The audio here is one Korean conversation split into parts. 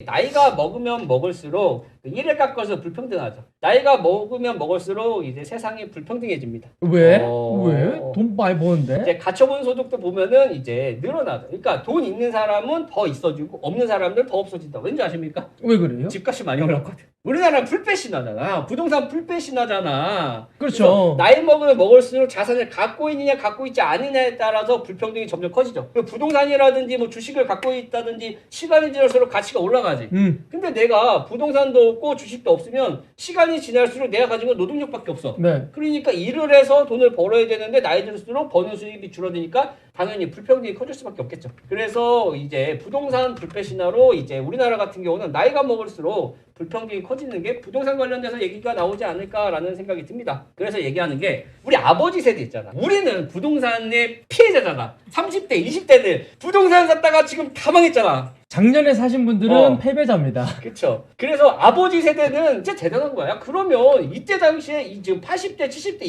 나이가 먹으면 먹을수록 일에 깎아서 불평등하죠. 나이가 먹으면 먹을수록 이제 세상이 불평등해집니다. 왜? 왜? 돈 많이 버는데? 이제 가처분 소득도 보면은 이제 늘어나죠. 그러니까 돈 있는 사람은 더 있어지고 없는 사람들은 더 없어진다. 왠지 아십니까? 왜 그래요? 집값이 많이 올랐거든. 우리나라 풀배신하잖아. 부동산 풀배신하잖아. 그렇죠. 나이 먹으면 먹을수록 자산을 갖고 있느냐 갖고 있지 않느냐에 따라서 불평등이 점점 커지죠. 부동산이라든지 뭐 주식을 갖고 있다든지 시간이 지날수록 가치가 올라가지. 근데 내가 부동산도 없고 주식도 없으면 시간이 지날수록 내가 가진 건 노동력밖에 없어. 네. 그러니까 일을 해서 돈을 벌어야 되는데 나이 들수록 버는 수입이 줄어드니까 당연히 불평등이 커질 수밖에 없겠죠. 그래서 이제 부동산 불패신화로 이제 우리나라 같은 경우는 나이가 먹을수록 불평등이 커지는 게 부동산 관련돼서 얘기가 나오지 않을까라는 생각이 듭니다. 그래서 얘기하는 게 우리 아버지 세대 있잖아. 우리는 부동산의 피해자잖아. 30대, 20대들 부동산 샀다가 지금 다 망했잖아. 작년에 사신 분들은 패배자입니다. 그쵸. 그래서 아버지 세대는 진짜 대단한 거야. 그러면 이때 당시에 지금 80대, 70대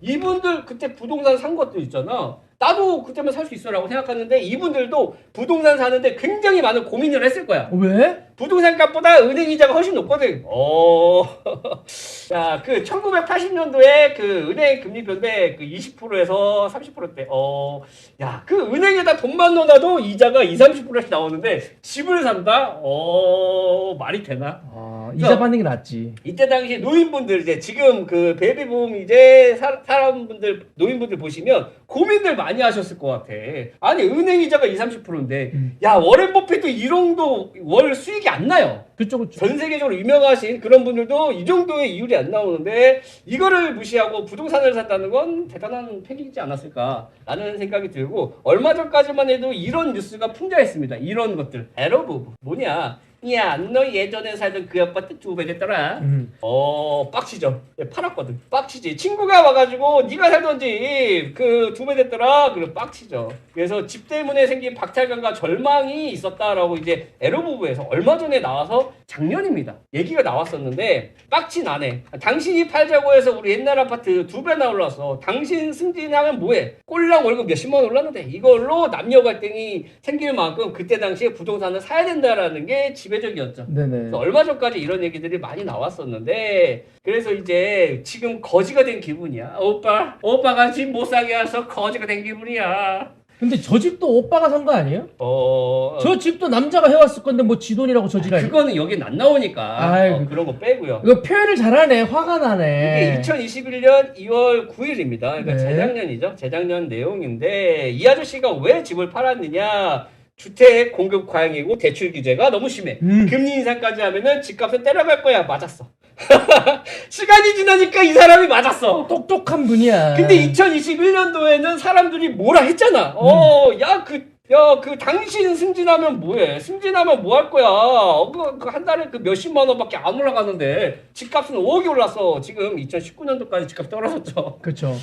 이분들 그때 부동산 산 것도 있잖아. 나도 그때만 살 수 있어라고 생각하는데 이분들도 부동산 사는데 굉장히 많은 고민을 했을 거야. 왜? 부동산 값보다 은행 이자가 훨씬 높거든. 자, 그 1980년도에 그 은행 금리 변대 그 20%에서 30%대. 야, 그 은행에다 돈만 넣어놔도 이자가 30~30%씩 나오는데 집을 산다? 말이 되나? 이자 받는 게 낫지. 이때 당시 노인분들 이제 지금 그 베이비붐 이제 사람분들 노인분들 보시면 고민들 많이 하셨을 것 같아. 아니 은행 이자가 20~30%인데 야 워렌 버핏도 이 정도 월 수익이 안 나요. 그쵸. 전 세계적으로 유명하신 그런 분들도 이 정도의 이율이 안 나오는데 이거를 무시하고 부동산을 샀다는 건 대단한 팩이지 않았을까라는 생각이 들고 얼마 전까지만 해도 이런 뉴스가 풍자했습니다. 이런 것들. 에러부부 뭐냐? 야, 너 예전에 살던 그 아파트 2배 됐더라. 빡치죠. 팔았거든. 빡치지. 친구가 와가지고 네가 살던 집 그 2배 됐더라. 그럼 빡치죠. 그래서 집 때문에 생긴 박탈감과 절망이 있었다라고 이제 에러부부에서 얼마 전에 나와서 작년입니다. 얘기가 나왔었는데 빡치 나네. 당신이 팔자고 해서 우리 옛날 아파트 2배나 올랐어. 당신 승진하면 뭐해? 꼴랑 월급 몇십만 원 올랐는데 이걸로 남녀 갈등이 생길 만큼 그때 당시에 부동산을 사야 된다라는 게 지배적이었죠. 네네. 얼마 전까지 이런 얘기들이 많이 나왔었는데 그래서 이제 지금 거지가 된 기분이야. 오빠가 집 못 사게 해서 거지가 된 기분이야. 근데 저 집도 오빠가 산 거 아니에요? 저 집도 남자가 해왔을 건데 뭐 지 돈이라고 저 지랄. 그거는 여긴 안 나오니까 그런 거 빼고요. 이거 표현을 잘하네. 화가 나네. 이게 2021년 2월 9일입니다. 그러니까 네. 재작년이죠. 재작년 내용인데 이 아저씨가 왜 집을 팔았느냐. 주택 공급 과잉이고 대출 규제가 너무 심해. 금리 인상까지 하면은 집값은 때려갈 거야. 맞았어. 시간이 지나니까 이 사람이 맞았어. 똑똑한 분이야. 근데 2021년도에는 사람들이 뭐라 했잖아. 그 당신 승진하면 뭐해? 승진하면 뭐 할 거야? 그 한 달에 그 몇십만 원밖에 안 올라가는데 집값은 5억이 올랐어. 지금 2019년도까지 집값 떨어졌죠. 그렇죠.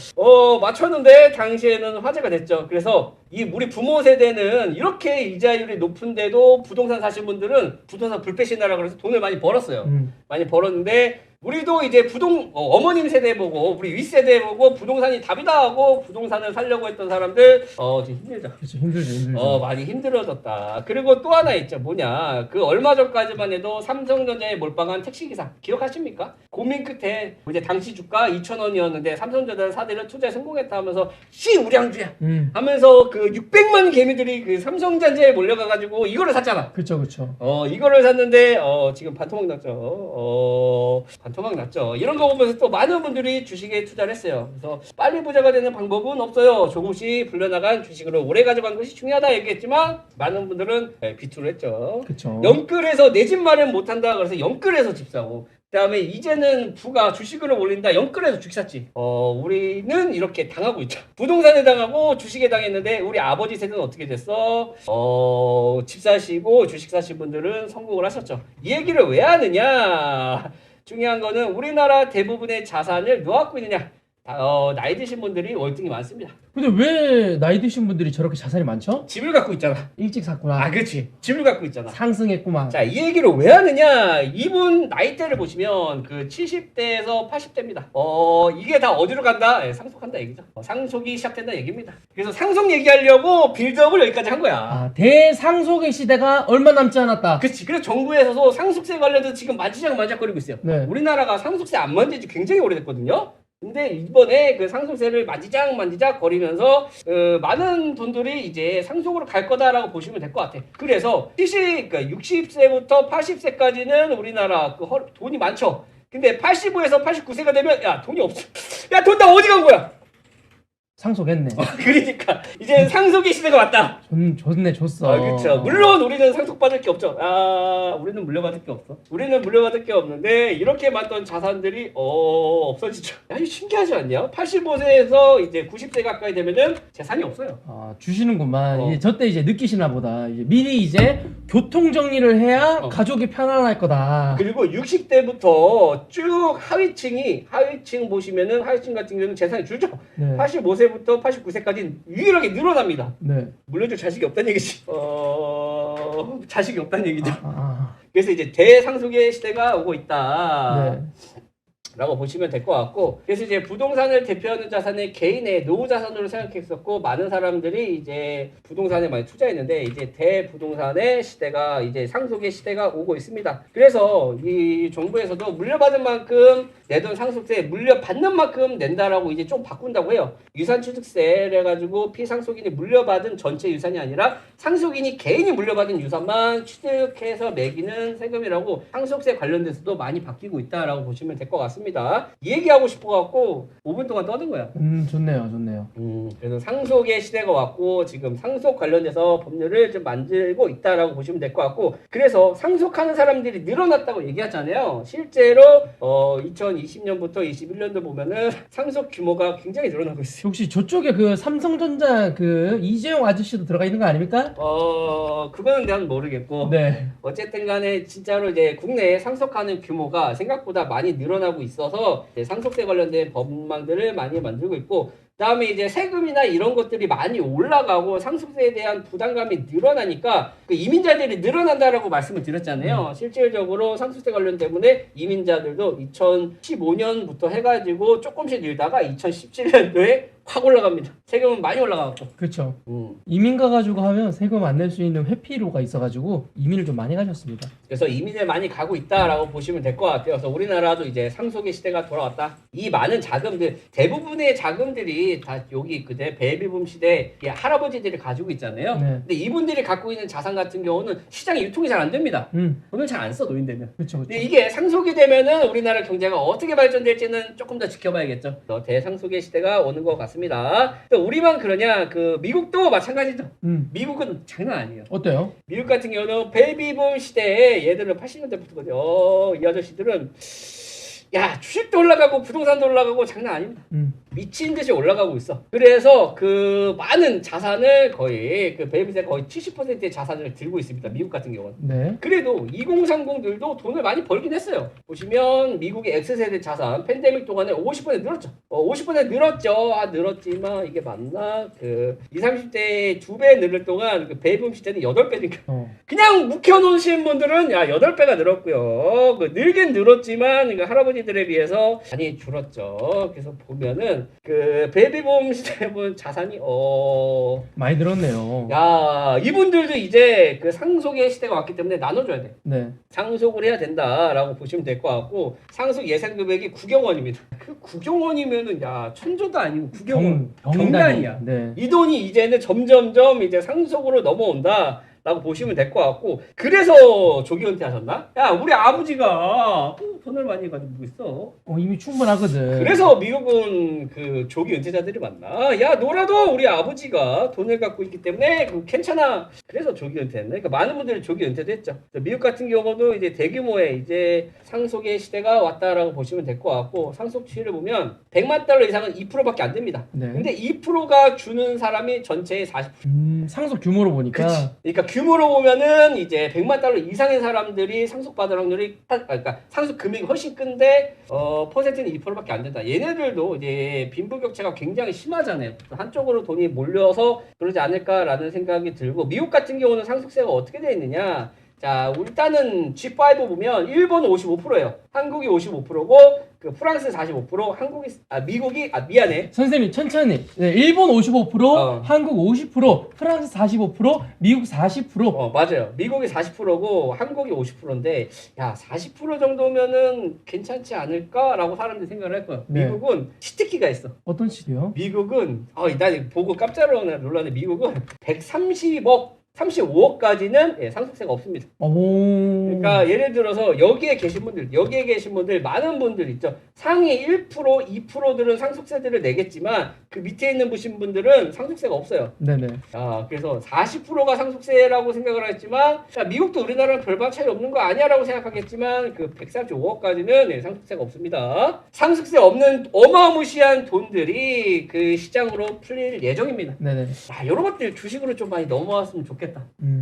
맞췄는데 당시에는 화제가 됐죠. 그래서 우리 부모 세대는 이렇게 이자율이 높은데도 부동산 사신 분들은 부동산 불패신하라고 그래서 돈을 많이 벌었어요. 많이 벌었는데 우리도 이제 어머님 세대 보고 우리 윗세대 보고 부동산이 답이다 하고 부동산을 살려고 했던 사람들 지금 힘들죠. 그렇죠. 힘들죠. 많이 힘들어졌다. 그리고 또 하나 있죠. 뭐냐? 그 얼마 전까지만 해도 삼성전자에 몰빵한 택시기사 기억하십니까? 고민 끝에 이제 당시 주가 2,000원이었는데 삼성전자 사들을 투자에 성공했다 하면서 우량주야 하면서 그 600만 개미들이 그 삼성전자에 몰려가가지고 이거를 샀잖아. 그렇죠. 이거를 샀는데 지금 반토막 났죠. 반토막 났죠. 이런 거 보면서 또 많은 분들이 주식에 투자를 했어요. 그래서 빨리 부자가 되는 방법은 없어요. 조금씩 불려나간 주식으로 오래 가져가는 것이 중요하다 얘기했지만 많은 분들은 비투를 했죠. 그렇죠. 영끌해서 내 집 마련 못한다 그래서 영끌해서 집 사고 그다음에 이제는 부가 주식을 올린다 영끌해서 주식 샀지. 우리는 이렇게 당하고 있죠. 부동산에 당하고 주식에 당했는데 우리 아버지 세대는 어떻게 됐어? 집 사시고 주식 사신 분들은 성공을 하셨죠. 이 얘기를 왜 하느냐? 중요한 거는 우리나라 대부분의 자산을 누가 갖고 있느냐? 나이 드신 분들이 월등히 많습니다. 근데 왜 나이 드신 분들이 저렇게 자산이 많죠? 집을 갖고 있잖아. 일찍 샀구나. 그렇지. 집을 갖고 있잖아. 상승했구만. 자, 이 얘기를 왜 하느냐? 이분 나이대를 보시면 그 70대에서 80대입니다. 이게 다 어디로 간다? 상속한다 얘기죠. 상속이 시작된다 얘기입니다. 그래서 상속 얘기하려고 빌드업을 여기까지 한 거야. 대상속의 시대가 얼마 남지 않았다. 그렇지. 그래서 정부에서도 상속세 관련해서 지금 만지작거리고 있어요. 네. 우리나라가 상속세 안 만진 지 굉장히 오래됐거든요. 근데 이번에 그 상속세를 만지작 거리면서 많은 돈들이 이제 상속으로 갈 거다라고 보시면 될 것 같아. 그래서 그러니까 60세부터 80세까지는 우리나라 돈이 많죠. 근데 85에서 89세가 되면 야 돈이 없어. 야 돈 다 어디 간 거야? 상속했네. 그러니까 이제 상속의 시대가 왔다. 줬어. 그렇죠. 물론 우리는 상속받을 게 없죠. 우리는 물려받을 게 없어. 우리는 물려받을 게 없는데 이렇게 많던 자산들이 없어지죠. 야, 이거 신기하지 않냐? 85세에서 이제 90세 가까이 되면은 재산이 없어요. 주시는구만. 이제 저때 이제 느끼시나 보다. 이제 미리 이제 교통 정리를 해야 가족이 편안할 거다. 그리고 60대부터 쭉 하위층 보시면은 하위층 같은 경우는 재산이 줄죠. 네. 85세부터 89세까지 유일하게 늘어납니다. 네. 물려줄 자식이 없다는 얘기지. 자식이 없다는 얘기죠. 그래서 이제 대상속의 시대가 오고 있다. 네. 라고 보시면 될 것 같고, 그래서 이제 부동산을 대표하는 자산을 개인의 노후 자산으로 생각했었고, 많은 사람들이 이제 부동산에 많이 투자했는데, 이제 대부동산의 시대가 이제 상속의 시대가 오고 있습니다. 그래서 이 정부에서도 물려받은 만큼 내던 상속세 물려받는 만큼 낸다라고 이제 좀 바꾼다고 해요. 유산취득세를 해가지고 피상속인이 물려받은 전체 유산이 아니라 상속인이 개인이 물려받은 유산만 취득해서 매기는 세금이라고 상속세 관련돼서도 많이 바뀌고 있다라고 보시면 될 것 같습니다. 이 얘기하고 싶어갖고 5분 동안 떠든 거야. 좋네요. 그래서 상속의 시대가 왔고 지금 상속 관련돼서 법률을 좀 만들고 있다라고 보시면 될 것 같고, 그래서 상속하는 사람들이 늘어났다고 얘기하잖아요. 실제로 2020년부터 21년도 보면은 상속 규모가 굉장히 늘어나고 있어요. 혹시 저쪽에 그 삼성전자 그 이재용 아저씨도 들어가 있는 거 아닙니까? 그거는 난 모르겠고. 네. 어쨌든 간에 진짜로 이제 국내에 상속하는 규모가 생각보다 많이 늘어나고 있어서 상속세 관련된 법망들을 많이 만들고 있고, 그다음에 이제 세금이나 이런 것들이 많이 올라가고 상속세에 대한 부담감이 늘어나니까 그 이민자들이 늘어난다라고 말씀을 드렸잖아요. 실질적으로 상속세 관련 때문에 이민자들도 2015년부터 해가지고 조금씩 늘다가 2017년도에 확 올라갑니다. 세금은 많이 올라가고. 그렇죠. 이민 가가지고 하면 세금 안 낼 수 있는 회피로가 있어가지고 이민을 좀 많이 가셨습니다. 그래서 이민을 많이 가고 있다라고 보시면 될 것 같아요. 그래서 우리나라도 이제 상속의 시대가 돌아왔다. 이 많은 자금들, 대부분의 자금들이 다 여기 그때 베이비붐 시대 할아버지들이 가지고 있잖아요. 네. 근데 이분들이 갖고 있는 자산 같은 경우는 시장에 유통이 잘 안 됩니다. 돈을 잘 안 써, 노인되면. 그렇죠. 근데 이게 상속이 되면은 우리나라 경제가 어떻게 발전될지는 조금 더 지켜봐야겠죠. 대상속의 시대가 오는 것 같습니다. 또 우리만 그러냐? 그 미국도 마찬가지죠. 미국은 장난 아니에요. 어때요? 미국 같은 경우는 베이비붐 시대에 얘들은 80년대부터거든요. 이 아저씨들은 야, 주식도 올라가고 부동산도 올라가고 장난 아닙니다. 미친 듯이 올라가고 있어. 그래서 그 많은 자산을 거의 그 베이비세 거의 70%의 자산을 들고 있습니다. 미국 같은 경우는. 네. 그래도 2030들도 돈을 많이 벌긴 했어요. 보시면 미국의 X세대 자산 팬데믹 동안에 50% 늘었죠. 50% 늘었죠. 늘었지만 이게 맞나? 그 20, 30대의 2배 늘을 동안 그 베이비붐 시대는 8배니까. 그냥 묵혀놓으신 분들은 야 8배가 늘었고요. 그 늘긴 늘었지만 그 할아버지들에 비해서 많이 줄었죠. 그래서 보면은 그 베이비붐 시대에 보면 자산이 많이 늘었네요. 야 이분들도 이제 그 상속의 시대가 왔기 때문에 나눠줘야 돼. 네. 상속을 해야 된다라고 보시면 될 것 같고, 상속 예상 금액이 9경원입니다. 그 9경원이면은 야 천조도 아니고 9경원 경단이야. 네. 이 돈이 이제는 점점점 이제 상속으로 넘어온다. 라고 보시면 될 것 같고, 그래서 조기 은퇴하셨나? 야 우리 아버지가 돈을 많이 가지고 있어. 이미 충분하거든. 그래서 미국은 그 조기 은퇴자들이 많나? 야 너라도 우리 아버지가 돈을 갖고 있기 때문에 괜찮아. 그래서 조기 은퇴했네. 그러니까 많은 분들이 조기 은퇴도 했죠. 미국 같은 경우도 이제 대규모의 이제 상속의 시대가 왔다라고 보시면 될 것 같고, 상속치를 보면 100만 달러 이상은 2%밖에 안 됩니다. 네. 근데 2%가 주는 사람이 전체의 40%. 상속 규모로 보니까. 그러니까 규모로 보면은 이제 100만 달러 이상의 사람들이 상속 받을 확률이 그러니까 상속 금액이 훨씬 큰데 퍼센트는 2%밖에 안 된다. 얘네들도 이제 빈부격차가 굉장히 심하잖아요. 한쪽으로 돈이 몰려서 그러지 않을까라는 생각이 들고 미국 같은 경우는 상속세가 어떻게 되어 있느냐? 자, 일단은 G5 보면 일본은 55%예요. 한국이 55%고 그 프랑스 45%, 미국이 미안해. 선생님 천천히. 네, 일본 55%, 한국 50%, 프랑스 45%, 미국 40%. 맞아요. 미국이 40%고 한국이 50%인데 야, 40% 정도면은 괜찮지 않을까라고 사람들이 생각을 할 거야. 네. 미국은 치트키가 있어. 어떤 식이요? 미국은 나 보고 깜짝 놀랐네. 미국은 35억까지는 상속세가 없습니다. 그러니까 예를 들어서 여기에 계신 분들 많은 분들 있죠. 상위 1%, 2%들은 상속세들을 내겠지만 그 밑에 있는 분들은 상속세가 없어요. 네네. 그래서 40%가 상속세라고 생각을 했지만 미국도 우리나라랑 별반 차이 없는 거 아니야라고 생각하겠지만 그 135억까지는 상속세가 없습니다. 상속세 없는 어마무시한 돈들이 그 시장으로 풀릴 예정입니다. 네네. 이런 것들 주식으로 좀 많이 넘어왔으면 좋겠다.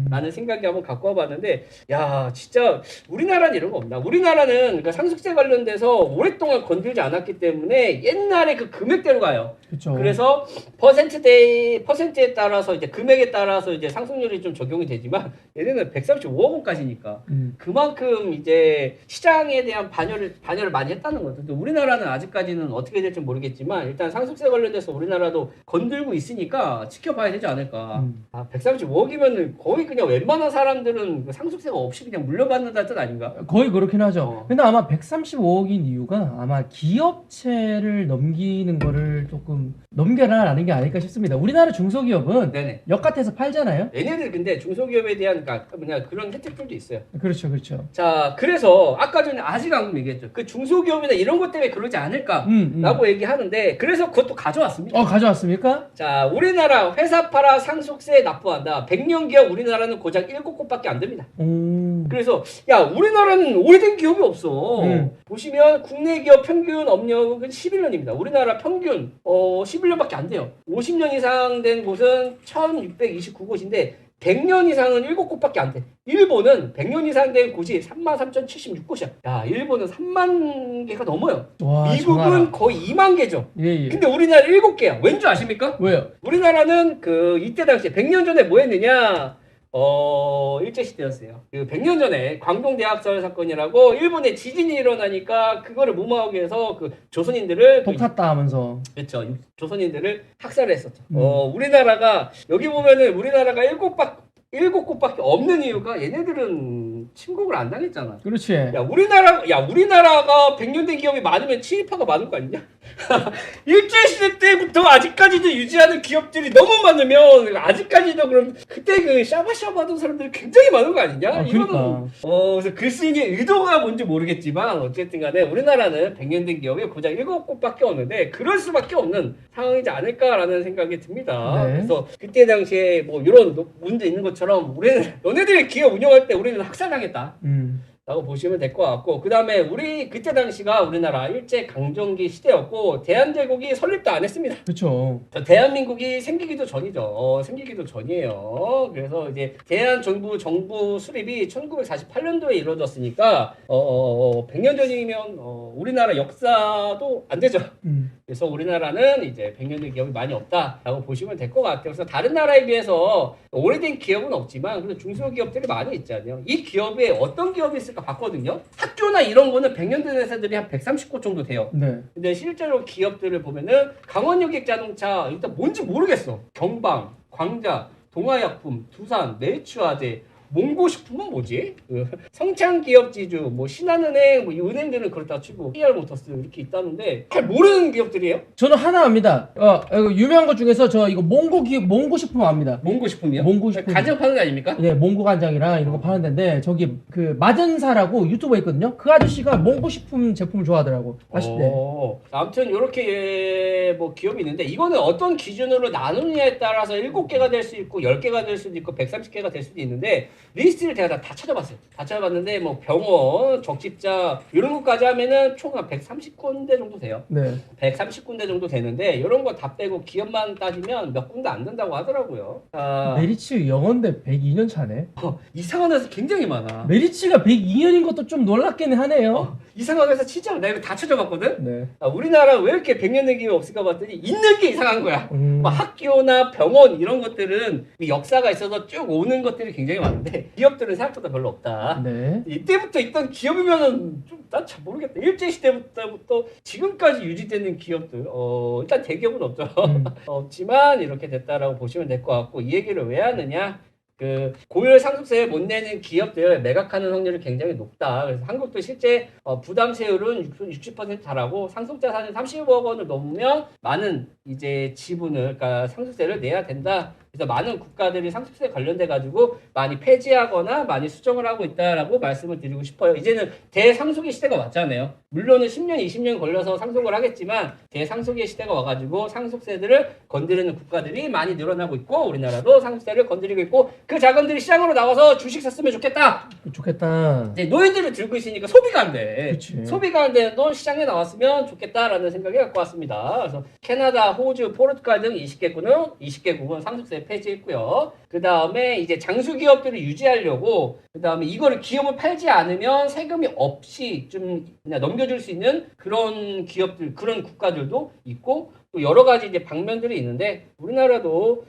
라는 생각이 한번 갖고 와봤는데 야 진짜 우리나라는 이런 거 없나? 우리나라는 그 상속세 관련돼서 오랫동안 건들지 않았기 때문에 옛날에 그 금액대로 가요. 그쵸. 그래서 퍼센트에 따라서 이제 금액에 따라서 이제 상속률이 좀 적용이 되지만 얘네는 135억 원까지니까 그만큼 이제 시장에 대한 반열을 많이 했다는 거죠. 근데 우리나라는 아직까지는 어떻게 될지 모르겠지만 일단 상속세 관련돼서 우리나라도 건들고 있으니까 지켜봐야 되지 않을까. 135억이면 거의 그냥 웬만한 사람들은 상속세가 없이 그냥 물려받는다는 뜻 아닌가? 거의 그렇긴 하죠. 근데 아마 135억인 이유가 아마 기업체를 넘기는 거를 조금 넘겨라라는 게 아닐까 싶습니다. 우리나라 중소기업은 네네. 역 같아서 팔잖아요. 얘네들 근데 중소기업에 대한 그런 혜택들도 있어요. 그렇죠, 그렇죠. 자, 그래서 아까 전에 아직 안 얘기했죠. 그 중소기업이나 이런 것 때문에 그러지 않을까라고 얘기하는데 그래서 그것도 가져왔습니다. 가져왔습니까? 자, 우리나라 회사 팔아 상속세 납부한다. 100년 기업 우리나라는 고작 7곳밖에 안 됩니다. 그래서 야 우리나라는 오래된 기업이 없어. 보시면 국내 기업 평균 업력은 11년입니다. 우리나라 평균 11년밖에 안 돼요. 50년 이상 된 곳은 1629곳인데 100년 이상은 7곳밖에 안 돼. 일본은 100년 이상 된 곳이 33,076곳이야. 야, 일본은 3만 개가 넘어요. 와, 미국은 정말아. 거의 2만 개죠. 예. 근데 우리나라 7개야. 왠 줄 아십니까? 왜요? 우리나라는 이때 당시에 100년 전에 뭐 했느냐? 일제시대였어요. 그 100년 전에 광동대학살 사건이라고 일본에 지진이 일어나니까 그거를 무마하기 위해서 그 조선인들을 독탔다 하면서. 그렇죠. 조선인들을 학살을 했었죠. 우리나라가 여기 보면은 우리나라가 7곳밖에 없는 이유가 얘네들은 침공을 안 당했잖아. 그렇지. 우리나라가 100년 된 기업이 많으면 친일파가 많은 거 아니냐? 일제시대 때부터 아직까지도 유지하는 기업들이 너무 많으면 아직까지도 그럼 그때 그 샤바샤바 하던 사람들이 굉장히 많은 거 아니냐? 그러니까. 그래서 글쓴이의 의도가 뭔지 모르겠지만 어쨌든 간에 우리나라는 100년 된 기업이 고작 7곳밖에 없는데 그럴 수밖에 없는 상황이지 않을까라는 생각이 듭니다. 네. 그래서 그때 당시에 뭐 이런 문제 있는 것처럼 우리는 너네들이 기업 운영할 때 우리는 학살당했다. 라고 보시면 될 것 같고 그 다음에 그때 당시가 우리나라 일제 강점기 시대였고 대한제국이 설립도 안 했습니다. 그렇죠. 대한민국이 생기기도 전이죠. 생기기도 전이에요. 그래서 이제 정부 수립이 1948년도에 이루어졌으니까 100년 전이면 우리나라 역사도 안 되죠. 그래서 우리나라는 이제 100년 된 기업이 많이 없다라고 보시면 될 것 같아요. 그래서 다른 나라에 비해서 오래된 기업은 없지만 그래도 중소기업들이 많이 있잖아요. 이 기업에 어떤 기업이 있을까 봤거든요. 학교나 이런 거는 100년 된 회사들이 한 130곳 정도 돼요. 네. 근데 실제로 기업들을 보면은 강원여객자동차 일단 뭔지 모르겠어. 경방, 광자, 동아약품, 두산, 매추화재, 몽고식품은 뭐지? 성창기업지주, 뭐 신한은행, 뭐 이 은행들은 그렇다 치고 PR모터스 이렇게 있다는데 잘 모르는 기업들이에요? 저는 하나 압니다. 이거 유명한 것 중에서 저 이거 몽고식품 압니다. 몽고식품이요? 몽고식품. 간장 파는 거 아닙니까? 네, 몽고 간장이랑 이런 거 파는 데인데 저기 그 마전사라고 유튜버에 있거든요. 그 아저씨가 몽고식품 제품을 좋아하더라고. 맛있대. 아무튼 이렇게 뭐 기업이 있는데 이거는 어떤 기준으로 나누느냐에 따라서 7개가 될 수 있고 10개가 될 수도 있고 130개가 될 수도 있는데 리스트를 제가 다 찾아봤어요. 다 찾아봤는데 뭐 병원, 적집자 이런 것까지 하면은 총 한 130군데 정도 돼요. 네. 130군데 정도 되는데 이런 거 다 빼고 기업만 따지면 몇 군데 안 된다고 하더라고요. 메리츠 영원대 102년 차네. 이상한 회사 굉장히 많아. 메리츠가 102년인 것도 좀 놀랍긴 하네요. 이상한 회사 진짜 내가 이거 다 찾아봤거든. 네. 우리나라 왜 이렇게 100년 된 기업 없을까 봤더니 있는 게 이상한 거야. 뭐 학교나 병원 이런 것들은 역사가 있어서 쭉 오는 것들이 굉장히 많은데 기업들은 생각보다 별로 없다. 네. 이때부터 있던 기업이면은 좀 난 잘 모르겠다. 일제 시대부터 지금까지 유지되는 기업들 일단 대기업은 없죠. 없지만 이렇게 됐다라고 보시면 될 것 같고 이 얘기를 왜 하느냐? 그 고율 상속세 못 내는 기업들 매각하는 확률이 굉장히 높다. 그래서 한국도 실제 부담세율은 60% 달하고 상속자산이 30억 원을 넘으면 많은 이제 지분을 그러니까 상속세를 내야 된다. 그래서 많은 국가들이 상속세 관련돼 가지고 많이 폐지하거나 많이 수정을 하고 있다라고 말씀을 드리고 싶어요. 이제는 대상속의 시대가 왔잖아요. 물론은 10년, 20년 걸려서 상속을 하겠지만 대상속의 시대가 와가지고 상속세들을 건드리는 국가들이 많이 늘어나고 있고 우리나라도 상속세를 건드리고 있고 그 자금들이 시장으로 나와서 주식 샀으면 좋겠다. 좋겠다. 이제 노인들을 들고 있으니까 소비가 안 돼. 그치. 소비가 안 되는 돈 시장에 나왔으면 좋겠다라는 생각이 갖고 왔습니다. 그래서 캐나다, 호주, 포르투갈 등 20개국은 상속세 폐지했고요. 그 다음에 이제 장수 기업들을 유지하려고 그 다음에 이거를 기업을 팔지 않으면 세금이 없이 좀 그냥 넘겨줄 수 있는 그런 기업들, 그런 국가들도 있고 또 여러 가지 이제 방면들이 있는데 우리나라도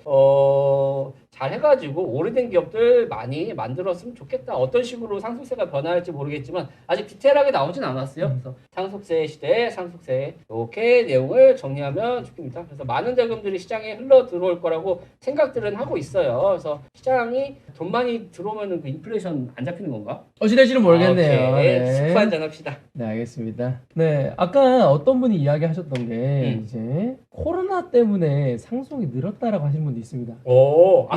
잘 해가지고 오래된 기업들 많이 만들었으면 좋겠다. 어떤 식으로 상속세가 변화할지 모르겠지만 아직 디테일하게 나오진 않았어요. 그래서 상속세 시대, 상속세 이렇게 내용을 정리하면 좋겠습니다. 그래서 많은 자금들이 시장에 흘러 들어올 거라고 생각들은 하고 있어요. 그래서 시장이 돈 많이 들어오면은 그 인플레이션 안 잡히는 건가? 어찌될지는 모르겠네요. 오케이. 네. 스프 한잔 합시다. 네, 알겠습니다. 네, 아까 어떤 분이 이야기하셨던 게 이제 코로나 때문에 상속이 늘었다라고 하시는 분도 있습니다.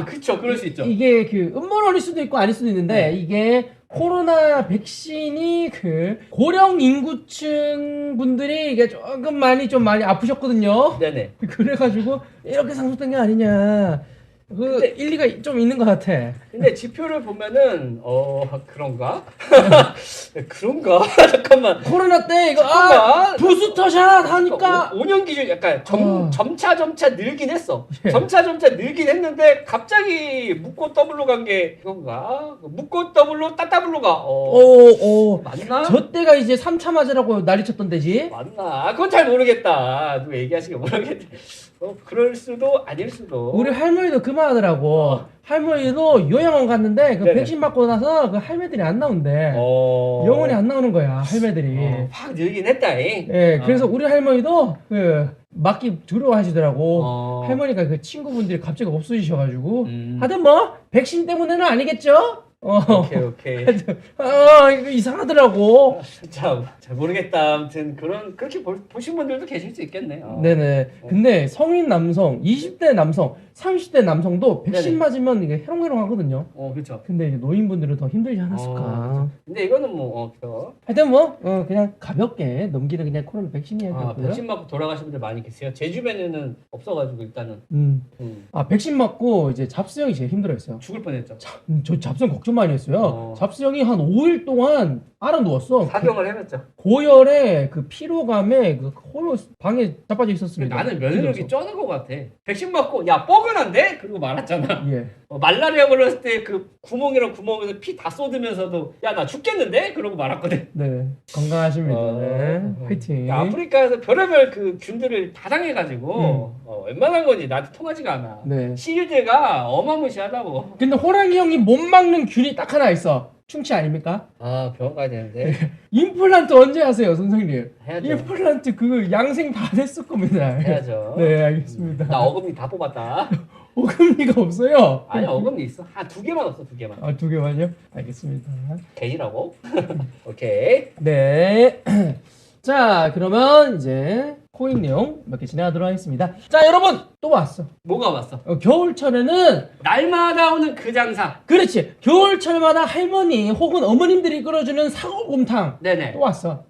그쵸. 그럴 수 있죠. 이게 그 음모론일 수도 있고 아닐 수도 있는데 이게 코로나 백신이 그 고령 인구층 분들이 이게 조금 좀 많이 아프셨거든요. 네네. 그래가지고 이렇게 상속된 게 아니냐. 근데- 일리가 좀 있는 것 같아. 근데 지표를 보면은 그런가? 그런가? 잠깐만. 코로나 때 이거 잠깐만. 부스터샷 하니까 5년 기준 약간 점차 늘긴 했어. 예. 점차 늘긴 했는데 갑자기 묶고 더블로 간 게 그건가? 묶고 더블로 따따블로 가. 맞나? 저 때가 이제 3차 맞으라고 난리쳤던 때지. 맞나? 그건 잘 모르겠다. 누가 얘기하시길 모르겠다. 그럴 수도 아닐 수도. 우리 할머니도 그 말 하더라고. 할머니도 요양원 갔는데 그 네네. 백신 맞고 나서 그 할매들이 안 나온대. 영원히 안 나오는 거야, 할매들이. 확 늘긴 했다잉. 예, 그래서 우리 할머니도 그 맞기 두려워하시더라고. 할머니가 그 친구분들이 갑자기 없어지셔가지고. 하여튼 뭐 백신 때문에는 아니겠죠? 오케이. 이거 이상하더라고. 잘 모르겠다. 아무튼 그렇게 보신 분들도 계실 수 있겠네. 네네. 근데 성인 남성, 20대 남성, 30대 남성도 백신 네네. 맞으면 이게 해롱해롱 하거든요. 그렇죠. 근데 이제 노인분들은 더 힘들지 않았을까. 근데 이거는 하여튼 뭐, 그냥 가볍게 넘기는 그냥 코로나 백신 이야기였고요. 백신 맞고 돌아가신 분들 많이 계세요. 제 주변에는 없어가지고 일단은 백신 맞고 이제 잡스형이 제일 힘들어했어요. 죽을 뻔했죠. 저 잡스형 걱정 많이 했어요. 잡스형이 한 5일 동안 알아 누웠어. 사경을 해봤죠. 고열에 그 피로감에 그 방에 자빠져 있었습니다. 나는 면역력이 쩌는 것 같아. 백신 맞고 야 뻐근한데? 그러고 말았잖아. 예. 말라리아 걸렸을 때 그 구멍에서 피 다 쏟으면서도 야 나 죽겠는데? 그러고 말았거든. 네. 건강하십니다. 네. 화이팅. 아프리카에서 별의별 그 균들을 다 당해가지고 웬만한 건지 나한테 통하지가 않아. 네. 실드가 어마무시하다고. 근데 호랑이 형이 못 막는 균이 딱 하나 있어. 충치 아닙니까? 병원 가야 되는데. 임플란트 언제 하세요, 선생님? 해야죠. 임플란트 그 양생 다 됐을 겁니다. 해야죠. 네, 알겠습니다. 나 어금니 다 뽑았다. 어금니가 없어요? 아니 어금니 있어. 한 2개만 없어 2개만. 2개만요? 알겠습니다. 개이라고? 오케이. 네. 자, 그러면 이제 코인 내용 몇 개 진행하도록 하겠습니다. 자, 여러분 또 왔어. 뭐가 왔어? 겨울철에는 날마다 오는 그 장사. 그렇지. 겨울철마다 할머니 혹은 어머님들이 끓여주는 사골곰탕 네네. 또 왔어.